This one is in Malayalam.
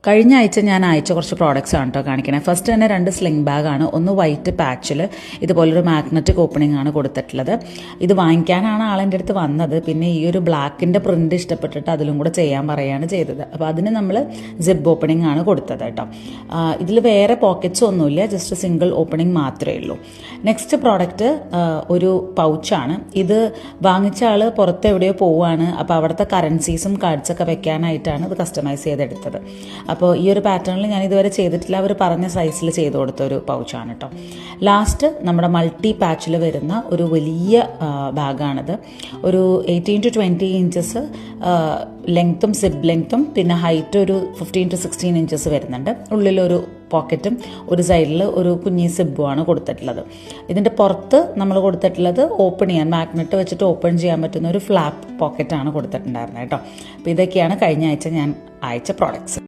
കഴിഞ്ഞ ആഴ്ച ഞാൻ അയച്ച കുറച്ച് പ്രോഡക്റ്റ്സ് ആണ് കേട്ടോ കാണിക്കണേ. ഫസ്റ്റ് തന്നെ 2 സ്ലിംഗ് ബാഗാണ്. ഒന്ന് വൈറ്റ് പാച്ചിൽ ഇതുപോലൊരു മാഗ്നറ്റിക് ഓപ്പണിംഗ് ആണ് കൊടുത്തിട്ടുള്ളത്. ഇത് വാങ്ങിക്കാനാണ് ആളെൻ്റെ അടുത്ത് വന്നത്. പിന്നെ ഈ ഒരു ബ്ലാക്കിൻ്റെ പ്രിൻ്റ് ഇഷ്ടപ്പെട്ടിട്ട് അതിലും കൂടെ ചെയ്യാൻ പറയുകയാണ് ചെയ്തത്. അപ്പോൾ അതിന് നമ്മൾ സിബ് ഓപ്പണിംഗ് ആണ് കൊടുത്തത് കേട്ടോ. ഇതിൽ വേറെ പോക്കറ്റ്സ് ഒന്നുമില്ല, ജസ്റ്റ് സിംഗിൾ ഓപ്പണിംഗ് മാത്രമേ ഉള്ളൂ. നെക്സ്റ്റ് പ്രോഡക്റ്റ് ഒരു പൗച്ചാണ്. ഇത് വാങ്ങിച്ച ആൾ പുറത്ത് എവിടെയോ പോവുകയാണ്. അപ്പോൾ അവിടുത്തെ കറൻസീസും കാർഡ്സൊക്കെ വെക്കാനായിട്ടാണ് ഇത് കസ്റ്റമൈസ് ചെയ്തെടുത്തത്. അപ്പോൾ ഈ ഒരു പാറ്റേണിൽ ഞാൻ ഇതുവരെ ചെയ്തിട്ടില്ല. അവർ പറഞ്ഞ സൈസിൽ ചെയ്ത് കൊടുത്ത ഒരു പൗച്ചാണ് കേട്ടോ. ലാസ്റ്റ് നമ്മുടെ മൾട്ടി പാച്ചിൽ വരുന്ന ഒരു വലിയ ബാഗാണിത്. ഒരു 18 to 20 ഇഞ്ചസ് ലെങ്ത്തും സിബ് ലെങ്ത്തും പിന്നെ ഹൈറ്റ് ഒരു 15 to 16 ഇഞ്ചസ് വരുന്നുണ്ട്. ഉള്ളിലൊരു പോക്കറ്റും ഒരു സൈഡിൽ ഒരു കുഞ്ഞി സിബുമാണ് കൊടുത്തിട്ടുള്ളത്. ഇതിൻ്റെ പുറത്ത് നമ്മൾ കൊടുത്തിട്ടുള്ളത് ഓപ്പൺ ചെയ്യാൻ മാഗ്നറ്റ് വെച്ചിട്ട് ഓപ്പൺ ചെയ്യാൻ പറ്റുന്ന ഒരു ഫ്ലാപ്പ് പോക്കറ്റാണ് കൊടുത്തിട്ടുണ്ടായിരുന്നത് കേട്ടോ. അപ്പോൾ ഇതൊക്കെയാണ് കഴിഞ്ഞ ആഴ്ച ഞാൻ അയച്ച പ്രോഡക്ട്സ്.